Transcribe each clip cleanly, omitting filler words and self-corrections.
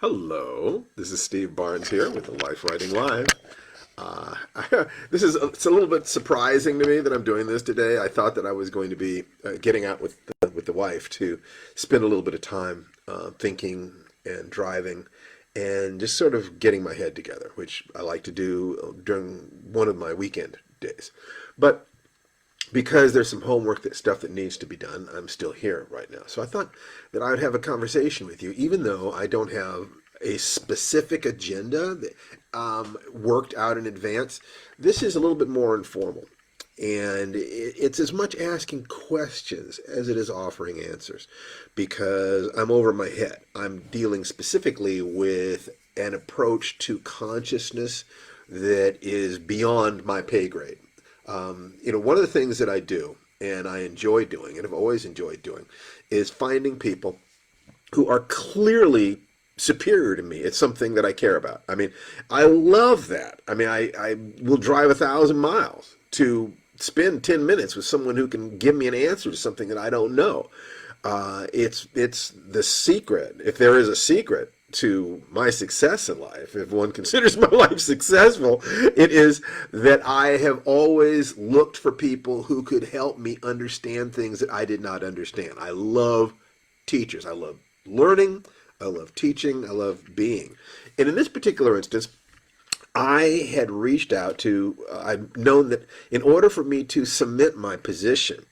Hello, this is Steve Barnes here with the Lifewriting Live. It's a little bit surprising to me that I'm doing this today. I thought that I was going to be getting out with the wife to spend a little bit of time thinking and driving and just sort of getting my head together, which I like to do during one of my weekend days. But because there's some stuff that needs to be done, I'm still here right now. So I thought that I would have a conversation with you, even though I don't have a specific agenda that worked out in advance. This is a little bit more informal. And it's as much asking questions as it is offering answers because I'm over my head. I'm dealing specifically with an approach to consciousness that is beyond my pay grade. One of the things that I do and I enjoy doing and have always enjoyed doing is finding people who are clearly superior to me. It's something that I care about. I mean, I love that. I mean, I will drive 1,000 miles to spend 10 minutes with someone who can give me an answer to something that I don't know. It's the secret, if there is a secret to my success in life, if one considers my life successful, it is that I have always looked for people who could help me understand things that I did not understand. I love teachers. I love learning. I love teaching. I love being. And in this particular instance, I had reached out to, I've known that in order for me to cement my position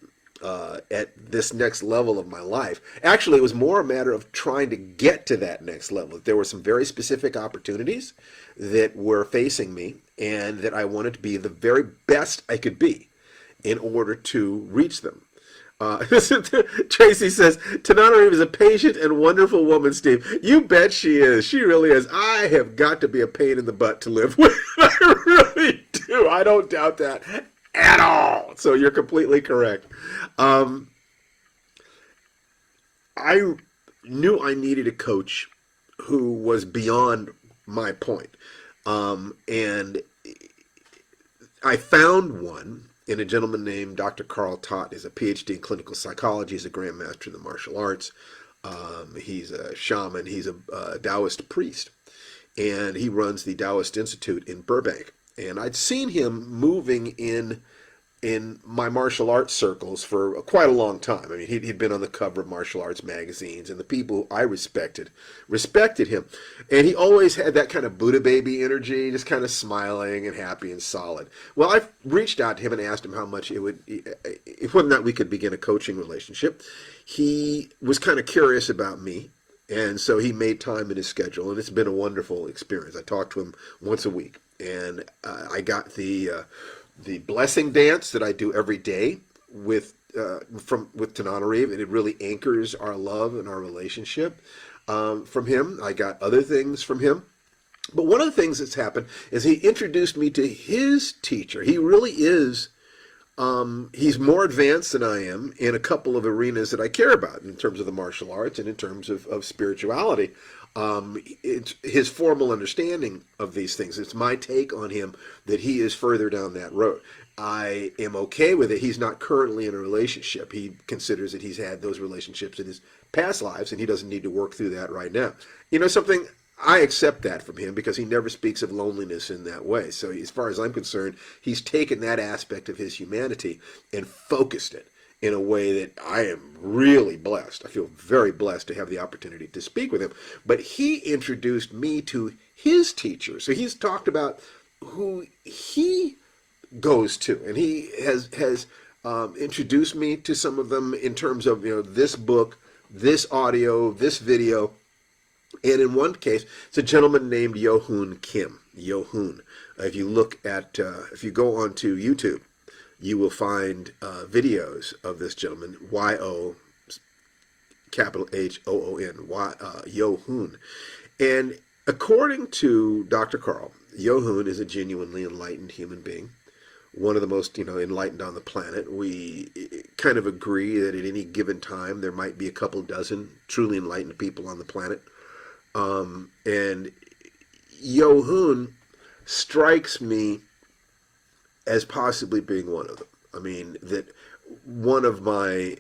at this next level of my life, actually, it was more a matter of trying to get to that next level. There were some very specific opportunities that were facing me and that I wanted to be the very best I could be in order to reach them. Tracy says, Tananarive is a patient and wonderful woman, Steve. You bet she is. She really is. I have got to be a pain in the butt to live with. I really do. I don't doubt that at all. So you're completely correct. I knew I needed a coach who was beyond my point. And I found one in a gentleman named Dr. Carl Tott. He's a PhD in clinical psychology. He's a grandmaster in the martial arts. He's a shaman. He's a Taoist priest. And he runs the Taoist Institute in Burbank. And I'd seen him moving in my martial arts circles for quite a long time. I mean, he'd been on the cover of martial arts magazines, and the people I respected him. And he always had that kind of Buddha baby energy, just kind of smiling and happy and solid. Well, I reached out to him and asked him how much if whether or not we could begin a coaching relationship. He was kind of curious about me, and so he made time in his schedule, and it's been a wonderful experience. I talk to him once a week, and I got the blessing dance that I do every day with Tananarive, and it really anchors our love and our relationship from him. I got other things from him. But one of the things that's happened is he introduced me to his teacher. He really is, he's more advanced than I am in a couple of arenas that I care about in terms of the martial arts and in terms of spirituality. It's his formal understanding of these things. It's my take on him that he is further down that road. I am okay with it. He's not currently in a relationship. He considers that he's had those relationships in his past lives, and he doesn't need to work through that right now. You know something? I accept that from him because he never speaks of loneliness in that way. So as far as I'm concerned, he's taken that aspect of his humanity and focused it in a way that I am really blessed. I feel very blessed to have the opportunity to speak with him. But he introduced me to his teacher. So he's talked about who he goes to, and he has introduced me to some of them in terms of this book, this audio, this video. And in one case, it's a gentleman named Yo-Hoon Kim. Yo-Hoon. If you look at, if you go onto YouTube, you will find videos of this gentleman, Y-O, capital H-O-O-N, Yo-Hoon. And according to Dr. Carl, Yo-Hoon is a genuinely enlightened human being, one of the most enlightened on the planet. We kind of agree that at any given time there might be a couple dozen truly enlightened people on the planet. And Yo-Hoon strikes me as possibly being one of them. I mean, that one of the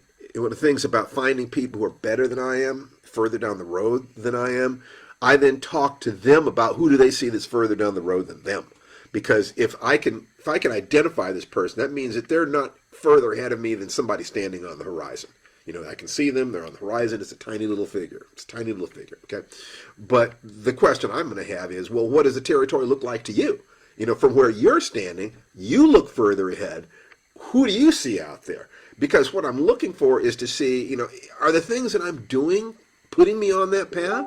things about finding people who are better than I am, further down the road than I am, I then talk to them about who do they see that's further down the road than them. Because if I can identify this person, that means that they're not further ahead of me than somebody standing on the horizon. I can see them, they're on the horizon, it's a tiny little figure. Okay? But the question I'm going to have is, well, what does the territory look like to you? From where you're standing, you look further ahead. Who do you see out there? Because what I'm looking for is to see, are the things that I'm doing putting me on that path?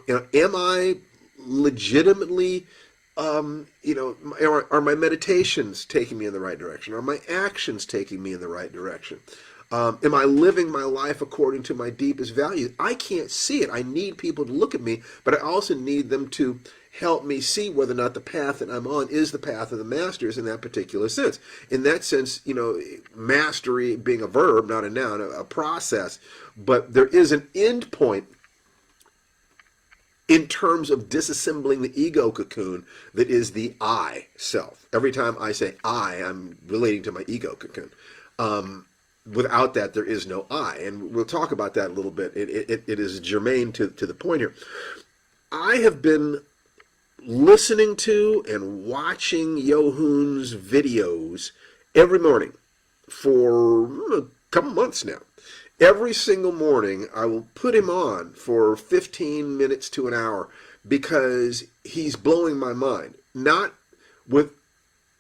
Am I legitimately, are my meditations taking me in the right direction? Are my actions taking me in the right direction? Am I living my life according to my deepest values? I can't see it. I need people to look at me, but I also need them to help me see whether or not the path that I'm on is the path of the masters in that particular sense. In that sense, mastery being a verb, not a noun, a process, but there is an end point in terms of disassembling the ego cocoon that is the I self. Every time I say I'm relating to my ego cocoon. Without that, there is no I. And we'll talk about that a little bit. It is germane to the point here. I have been listening to and watching Yohun's videos every morning for a couple months now. Every single morning, I will put him on for 15 minutes to an hour because he's blowing my mind. Not with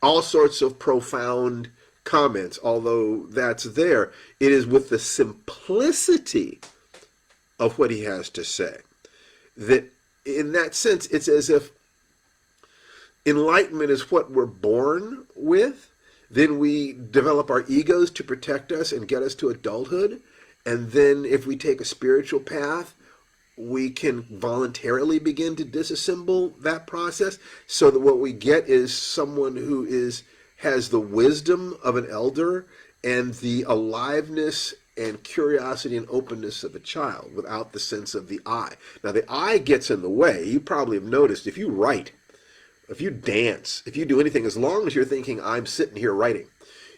all sorts of profound comments, although that's there. It is with the simplicity of what he has to say. That in that sense, it's as if enlightenment is what we're born with. Then we develop our egos to protect us and get us to adulthood. And then if we take a spiritual path, we can voluntarily begin to disassemble that process so that what we get is someone who has the wisdom of an elder and the aliveness and curiosity and openness of a child without the sense of the I. Now, the I gets in the way. You probably have noticed if you write, if you dance, if you do anything, as long as you're thinking, I'm sitting here writing,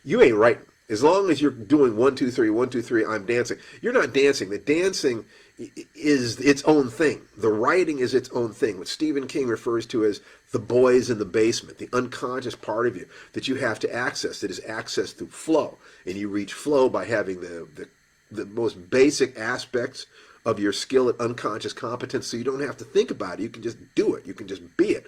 you ain't writing. As long as you're doing 1, 2, 3, 1, 2, 3, I'm dancing. You're not dancing. The dancing is its own thing. The writing is its own thing. What Stephen King refers to as the boys in the basement, the unconscious part of you that you have to access, that is accessed through flow. And you reach flow by having the most basic aspects of your skill at unconscious competence, so you don't have to think about it. You can just do it. You can just be it.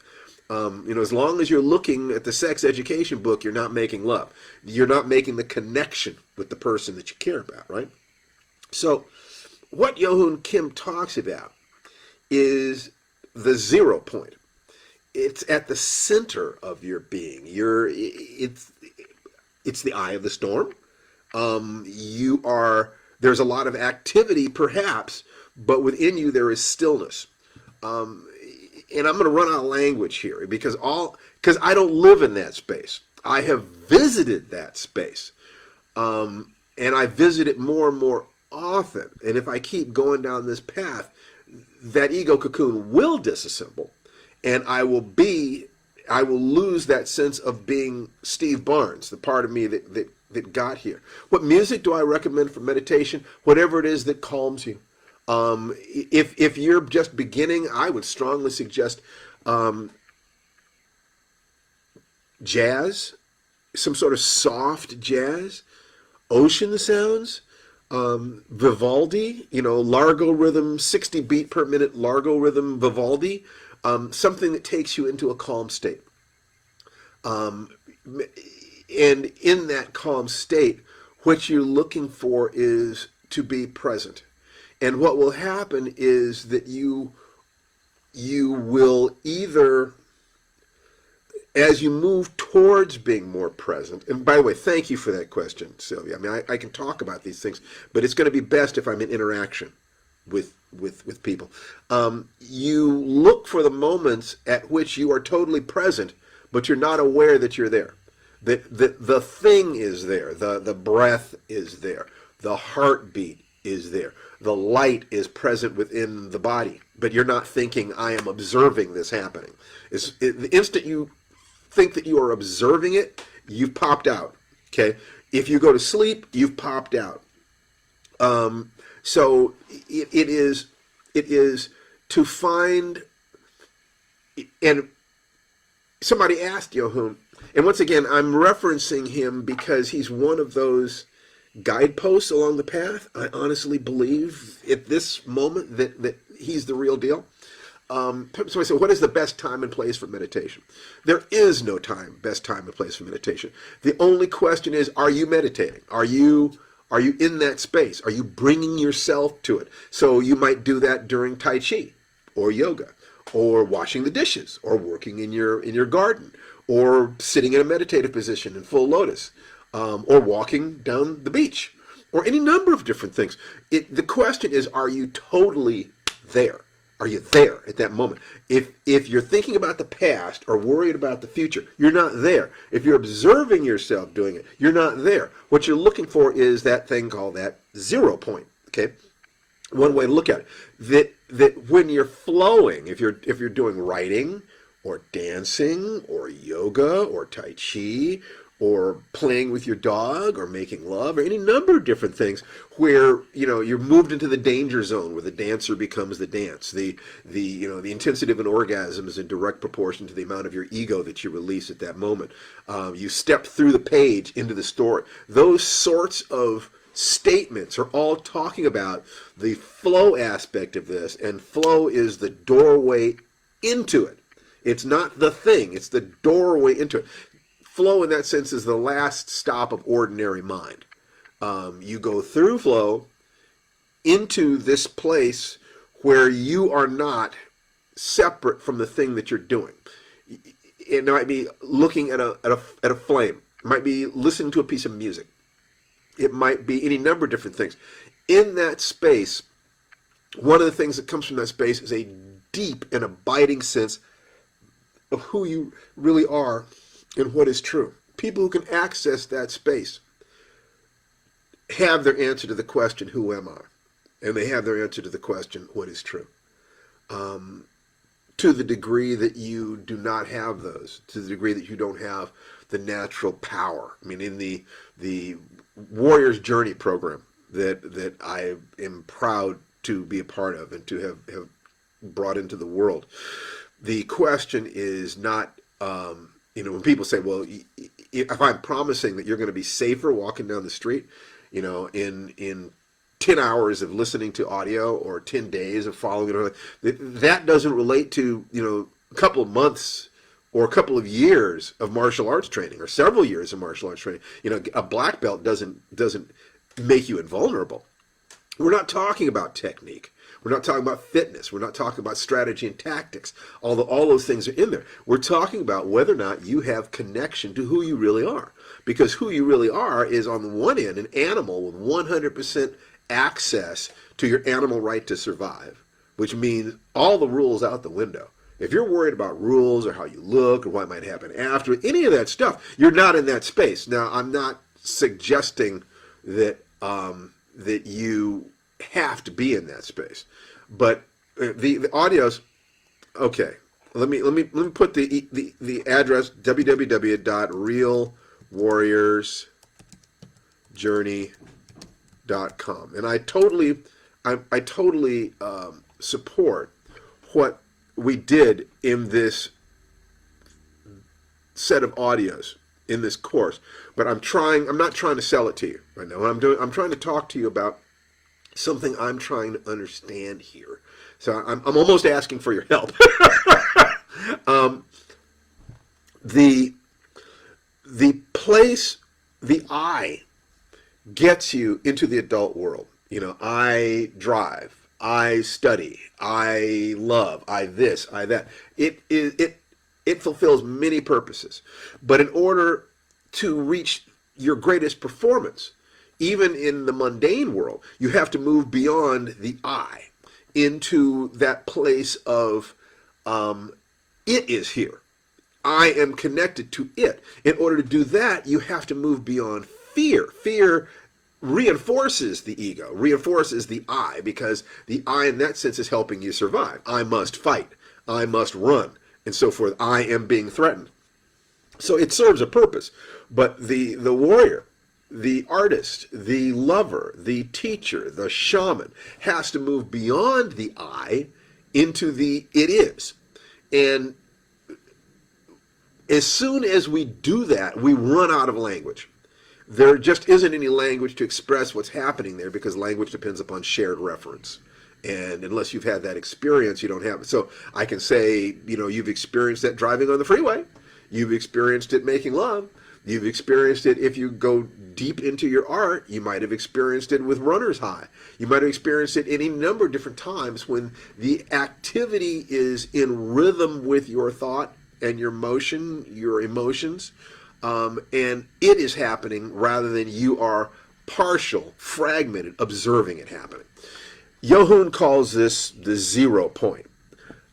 As long as you're looking at the sex education book, you're not making love. You're not making the connection with the person that you care about, right? So what Yohun Kim talks about is the 0 point. It's at the center of your being. It's the eye of the storm. There's a lot of activity perhaps, but within you there is stillness. And I'm going to run out of language here because I don't live in that space. I have visited that space. And I visit it more and more often. And if I keep going down this path, that ego cocoon will disassemble. And I will lose that sense of being Steve Barnes, the part of me that got here. What music do I recommend for meditation? Whatever it is that calms you. If you're just beginning, I would strongly suggest jazz, some sort of soft jazz, ocean sounds, Vivaldi, Largo rhythm, 60 beat per minute Largo rhythm Vivaldi, something that takes you into a calm state. And in that calm state, what you're looking for is to be present. And what will happen is that you will either, as you move towards being more present, and by the way, thank you for that question, Sylvia. I mean, I can talk about these things, but it's going to be best if I'm in interaction with people. You look for the moments at which you are totally present, but you're not aware that you're there. That the thing is there, the breath is there, the heartbeat is there. The light is present within the body, but you're not thinking, I am observing this happening. The instant you think that you are observing it, you've popped out. Okay? If you go to sleep, you've popped out. So it is to find and somebody asked Yohun, and once again, I'm referencing him because he's one of those guideposts along the path. I honestly believe at this moment that he's the real deal. So I said, what is the best time and place for meditation? There is no best time and place for meditation. The only question is, are you meditating? Are you in that space? Are you bringing yourself to it? So you might do that during Tai Chi or yoga or washing the dishes or working in your garden or sitting in a meditative position in full lotus or walking down the beach or any number of different things. The question is, are you totally there? Are you there at that moment? If you're thinking about the past or worried about the future, you're not there. If you're observing yourself doing it, you're not there. What you're looking for is that thing called that 0 point. Okay, one way to look at it. That when you're flowing, if you're doing writing or dancing or yoga or Tai Chi or playing with your dog or making love or any number of different things where you're moved into the danger zone where the dancer becomes the dance. The intensity of an orgasm is in direct proportion to the amount of your ego that you release at that moment. You step through the page into the story. Those sorts of statements are all talking about the flow aspect of this, and flow is the doorway into it. It's not the thing, it's the doorway into it. Flow in that sense is the last stop of ordinary mind. You go through flow into this place where you are not separate from the thing that you're doing. It might be looking at a flame. It might be listening to a piece of music. It might be any number of different things. In that space, one of the things that comes from that space is a deep and abiding sense of who you really are and what is true. People who can access that space have their answer to the question, who am I? And they have their answer to the question, what is true? To the degree that you do not have those, to the degree that you don't have the natural power. I mean, in the Warrior's Journey program that I am proud to be a part of and to have brought into the world, the question is not, when people say, well, if I'm promising that you're going to be safer walking down the street, in 10 hours of listening to audio or 10 days of following it, that doesn't relate to, a couple of months or a couple of years of martial arts training or several years of martial arts training. A black belt doesn't make you invulnerable. We're not talking about technique. We're not talking about fitness. We're not talking about strategy and tactics, although all those things are in there. We're talking about whether or not you have connection to who you really are. Because who you really are is, on the one end, an animal with 100% access to your animal right to survive, which means all the rules out the window. If you're worried about rules or how you look or what might happen after, any of that stuff, you're not in that space. Now, I'm not suggesting that that you have to be in that space, but the audios. Okay, let me put the address www.realwarriorsjourney.com, and I totally support what we did in this set of audios in this course, but I'm not trying to sell it to you right now. I'm trying to talk to you about something I'm trying to understand here. So I'm almost asking for your help. The place, the I, gets you into the adult world. I drive, I study, I love, I this, I that. It fulfills many purposes. But in order to reach your greatest performance, even in the mundane world, you have to move beyond the I into that place of it is here. I am connected to it. In order to do that, you have to move beyond fear. Fear reinforces the ego, reinforces the I, because the I in that sense is helping you survive. I must fight. I must run, and so forth. I am being threatened. So it serves a purpose. But the warrior, the artist, the lover, the teacher, the shaman has to move beyond the I into the it is. And As soon as we do that, we run out of language. There just isn't any language to express what's happening there because language depends upon shared reference. And unless you've had that experience, you don't have it. So I can say, you've experienced that driving on the freeway. You've experienced it making love. You've experienced it if you go deep into your art. You might have experienced it with runner's high. You might have experienced it any number of different times when the activity is in rhythm with your thought and your motion, your emotions, and it is happening rather than you are partial, fragmented, observing it happening. Johun calls this the 0 point.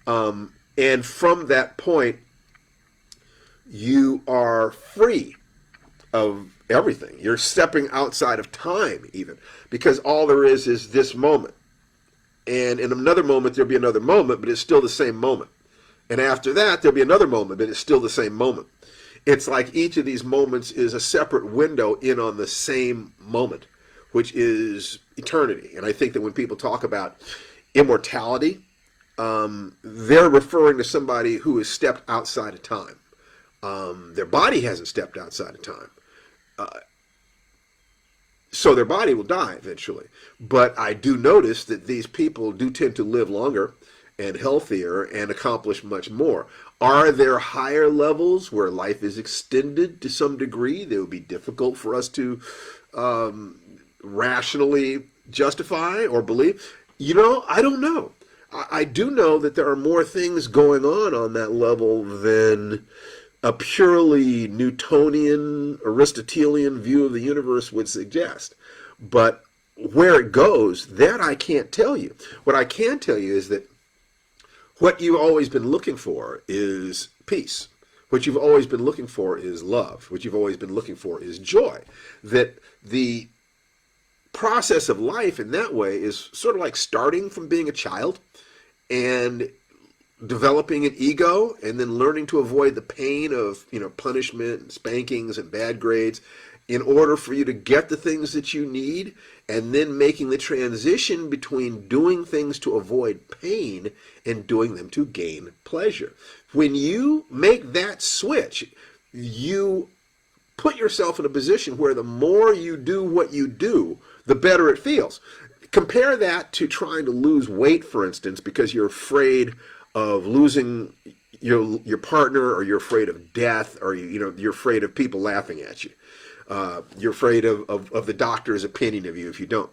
And from that point, you are free of everything. You're stepping outside of time even, because all there is this moment. And in another moment, there'll be another moment, but it's still the same moment. And after that, there'll be another moment, but it's still the same moment. It's like each of these moments is a separate window in on the same moment, which is eternity. And I think that when people talk about immortality, they're referring to somebody who has stepped outside of time. Their body hasn't stepped outside of time. So their body will die eventually. But I do notice that these people do tend to live longer and healthier and accomplish much more. Are there higher levels where life is extended to some degree that would be difficult for us to rationally justify or believe? I don't know. I do know that there are more things going on that level than a purely Newtonian, Aristotelian view of the universe would suggest. But where it goes, that I can't tell you. What I can tell you is that what you've always been looking for is peace. What you've always been looking for is love. What you've always been looking for is joy. That the process of life in that way is sort of like starting from being a child and developing an ego and then learning to avoid the pain of punishment and spankings and bad grades in order for you to get the things that you need, and then making the transition between doing things to avoid pain and doing them to gain pleasure. When you make that switch, you put yourself in a position where the more you do what you do, the better it feels. Compare that to trying to lose weight, for instance, because you're afraid of losing your partner, or you're afraid of death, or you're afraid of people laughing at you. You're afraid of the doctor's opinion of you if you don't.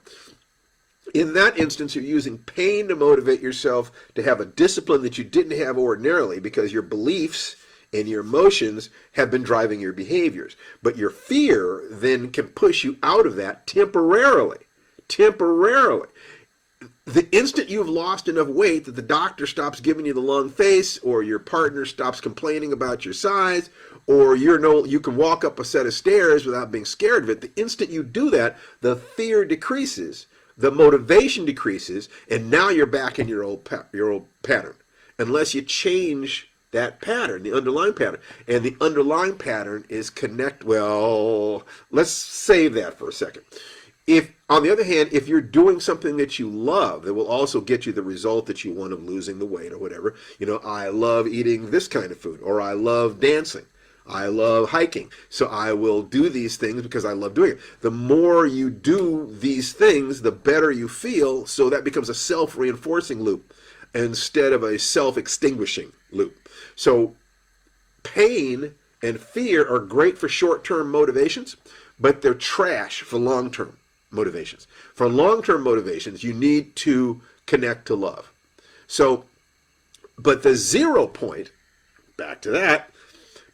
In that instance, you're using pain to motivate yourself to have a discipline that you didn't have ordinarily because your beliefs and your emotions have been driving your behaviors. But your fear then can push you out of that temporarily. Temporarily. The instant you've lost enough weight that the doctor stops giving you the long face, or your partner stops complaining about your size, or you can walk up a set of stairs without being scared of it, the instant you do that, the fear decreases, the motivation decreases, and now you're back in your old pattern. Unless you change that pattern, the underlying pattern. And the underlying pattern is let's save that for a second. If, on the other hand, if you're doing something that you love that will also get you the result that you want of losing the weight or whatever, I love eating this kind of food, or I love dancing, I love hiking, so I will do these things because I love doing it. The more you do these things, the better you feel, so that becomes a self-reinforcing loop instead of a self-extinguishing loop. So pain and fear are great for short-term motivations, but they're trash for long-term motivations. For long-term motivations, you need to connect to love. So, but the 0 point, back to that,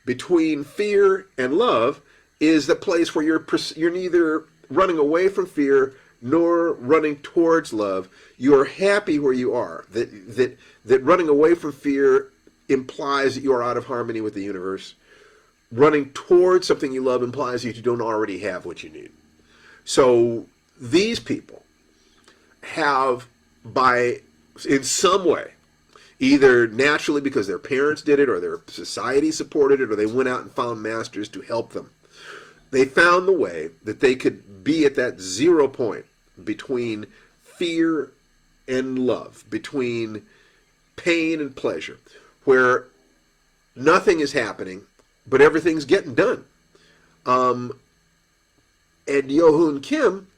between fear and love is the place where you're neither running away from fear nor running towards love. You are happy where you are. That running away from fear implies that you are out of harmony with the universe. Running towards something you love implies that you don't already have what you need. So these people have, in some way, either naturally because their parents did it, or their society supported it, or they went out and found masters to help them, they found the way that they could be at that 0 point between fear and love, between pain and pleasure, where nothing is happening, but everything's getting done. Um, and Yo-Hoon Kim,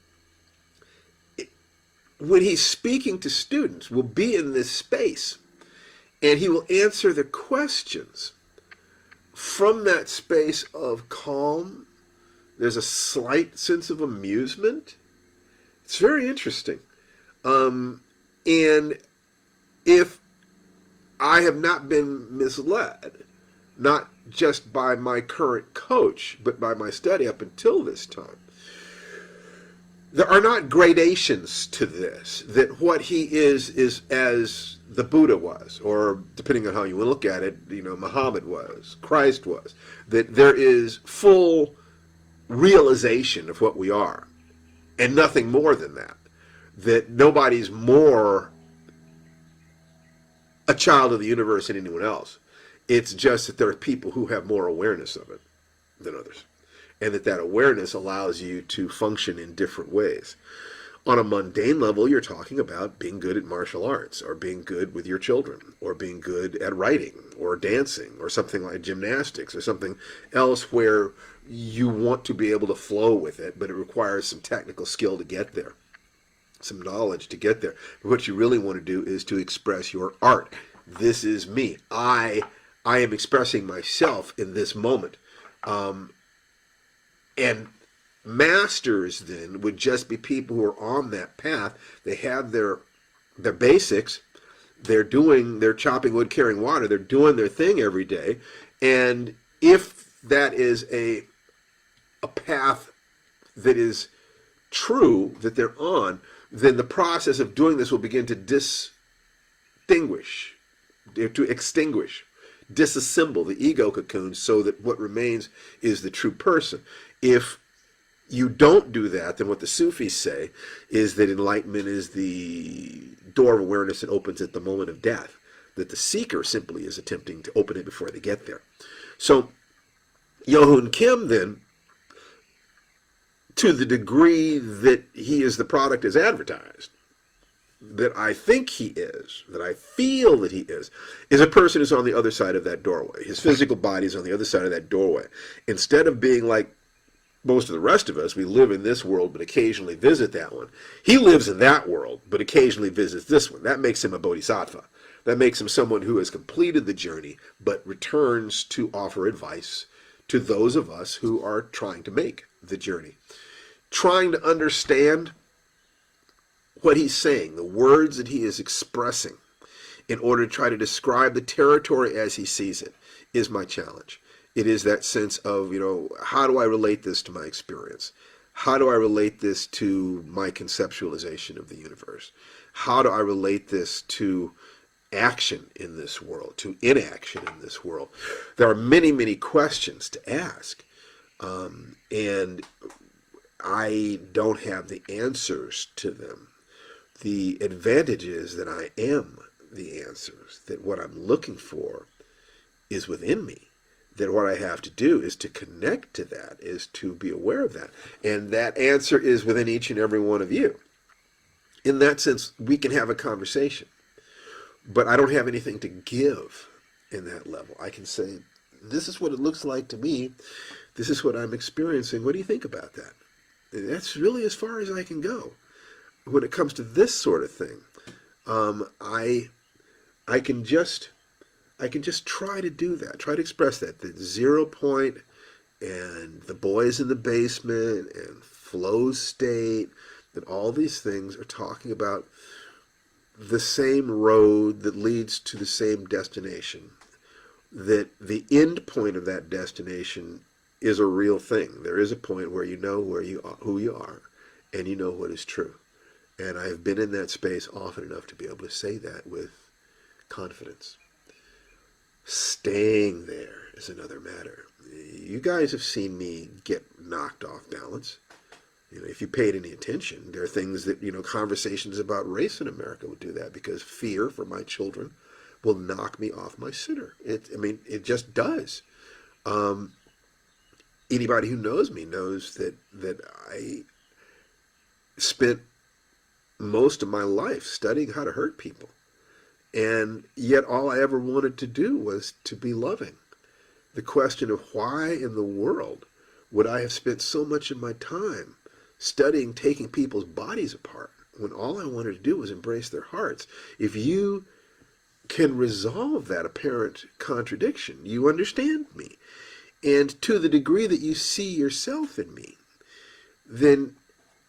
when he's speaking to students, will be in this space, and he will answer the questions from that space of calm. There's a slight sense of amusement. It's very interesting. And if I have not been misled, not just by my current coach, but by my study up until this time, there are not gradations to this, that what he is as the Buddha was, or depending on how you look at it, Muhammad was, Christ was, that there is full realization of what we are, and nothing more than that, that nobody's more a child of the universe than anyone else. It's just that there are people who have more awareness of it than others, and that awareness allows you to function in different ways. On a mundane level, you're talking about being good at martial arts, or being good with your children, or being good at writing, or dancing, or something like gymnastics, or something else where you want to be able to flow with it, but it requires some technical skill to get there, some knowledge to get there. But what you really want to do is to express your art. This is me. I am expressing myself in this moment. And masters then would just be people who are on that path. They have their basics. They're chopping wood, carrying water. They're doing their thing every day. And if that is a path that is true, that they're on, then the process of doing this will begin to extinguish, disassemble the ego cocoon, so that what remains is the true person. If you don't do that, then what the Sufis say is that enlightenment is the door of awareness that opens at the moment of death, that the seeker simply is attempting to open it before they get there. So Yo-Hoon Kim then, to the degree that he is the product as advertised, that I think he is, that I feel that he is a person who's on the other side of that doorway. His physical body is on the other side of that doorway. Instead of being like most of the rest of us, we live in this world but occasionally visit that one. He lives in that world but occasionally visits this one. That makes him a bodhisattva. That makes him someone who has completed the journey but returns to offer advice to those of us who are trying to make the journey. Trying to understand what he's saying, the words that he is expressing, in order to try to describe the territory as he sees it, is my challenge. It is that sense of, how do I relate this to my experience? How do I relate this to my conceptualization of the universe? How do I relate this to action in this world, to inaction in this world? There are many, many questions to ask. And I don't have the answers to them. The advantage is that I am the answers, that what I'm looking for is within me, that what I have to do is to connect to that, is to be aware of that. And that answer is within each and every one of you. In that sense, we can have a conversation, but I don't have anything to give in that level. I can say, this is what it looks like to me. This is what I'm experiencing. What do you think about that? That's really as far as I can go. When it comes to this sort of thing, I can just try to do that, try to express that. The 0 point and the boys in the basement and flow state, that all these things are talking about the same road that leads to the same destination. That the end point of that destination is a real thing. There is a point where you know who you are, and you know what is true. And I've been in that space often enough to be able to say that with confidence. Staying there is another matter. You guys have seen me get knocked off balance. If you paid any attention, there are things that, conversations about race in America would do that, because fear for my children will knock me off my center. It just does. Anybody who knows me knows that I spent most of my life studying how to hurt people. And yet all I ever wanted to do was to be loving. the question of why in the world would I have spent so much of my time studying taking people's bodies apart when all I wanted to do was embrace their hearts? If you can resolve that apparent contradiction, you understand me. And to the degree that you see yourself in me, then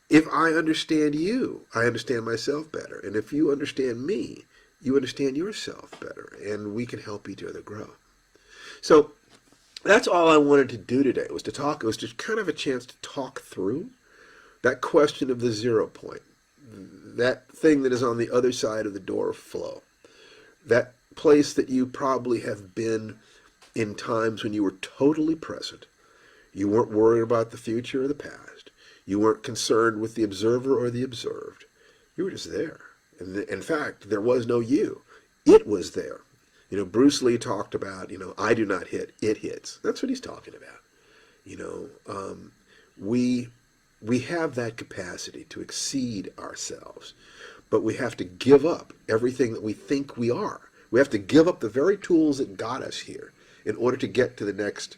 if I understand you, I understand myself better. And if you understand me, you understand yourself better. And we can help each other grow. So that's all I wanted to do today, was to talk. It was just kind of a chance to talk through that question of the 0 point, that thing that is on the other side of the door of flow, that place that you probably have been in times when you were totally present. You weren't worried about the future or the past. You weren't concerned with the observer or the observed. You were just there. And in fact, there was no you. It was there. Bruce Lee talked about, I do not hit, it hits. That's what he's talking about. We have that capacity to exceed ourselves, but we have to give up everything that we think we are. We have to give up the very tools that got us here in order to get to the next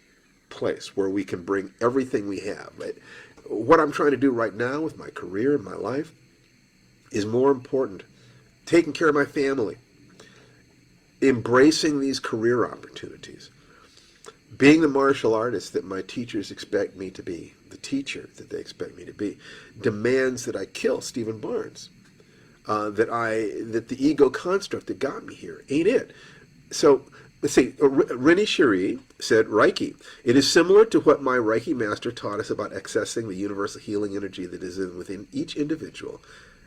place where we can bring everything we have. What I'm trying to do right now with my career and my life is more important. Taking care of my family, embracing these career opportunities, being the martial artist that my teachers expect me to be, the teacher that they expect me to be, demands that I kill Stephen Barnes, that the ego construct that got me here ain't it. So let's see, Rennie Cherie said, Reiki, it is similar to what my Reiki master taught us about accessing the universal healing energy that is within each individual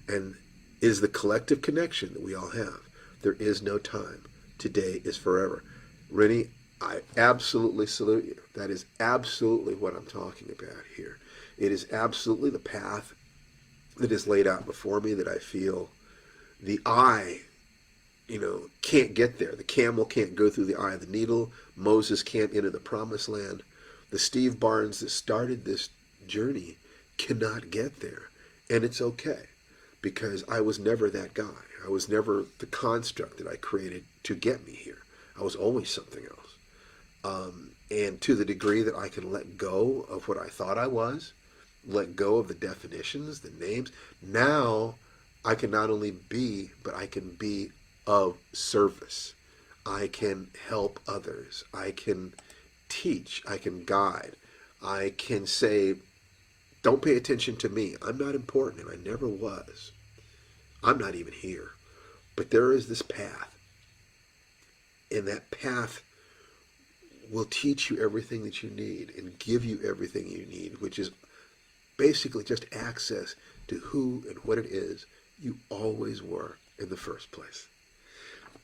and is the collective connection that we all have. There is no time. Today is forever. Rennie, I absolutely salute you. That is absolutely what I'm talking about here. It is absolutely the path that is laid out before me that I feel the eye, can't get there. The camel can't go through the eye of the needle. Moses can't enter the promised land. The Steve Barnes that started this journey cannot get there. And it's okay, because I was never that guy. I was never the construct that I created to get me here. I was always something else. And to the degree that I can let go of what I thought I was, let go of the definitions, the names, now I can not only be, but I can be of service. I can help others. I can teach. I can guide. I can say, don't pay attention to me. I'm not important, and I never was. I'm not even here. But there is this path. And that path will teach you everything that you need and give you everything you need, which is basically just access to who and what it is you always were in the first place.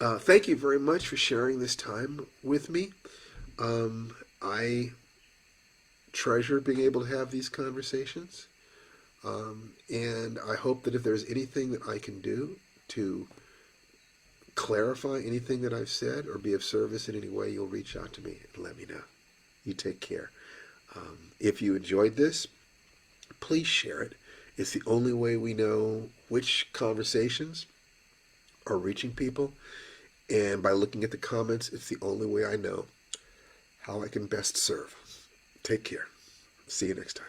Thank you very much for sharing this time with me. I treasure being able to have these conversations. And I hope that if there's anything that I can do to clarify anything that I've said or be of service in any way, you'll reach out to me and let me know. You take care. If you enjoyed this, please share it. It's the only way we know which conversations are reaching people. And by looking at the comments, it's the only way I know how I can best serve. Take care. See you next time.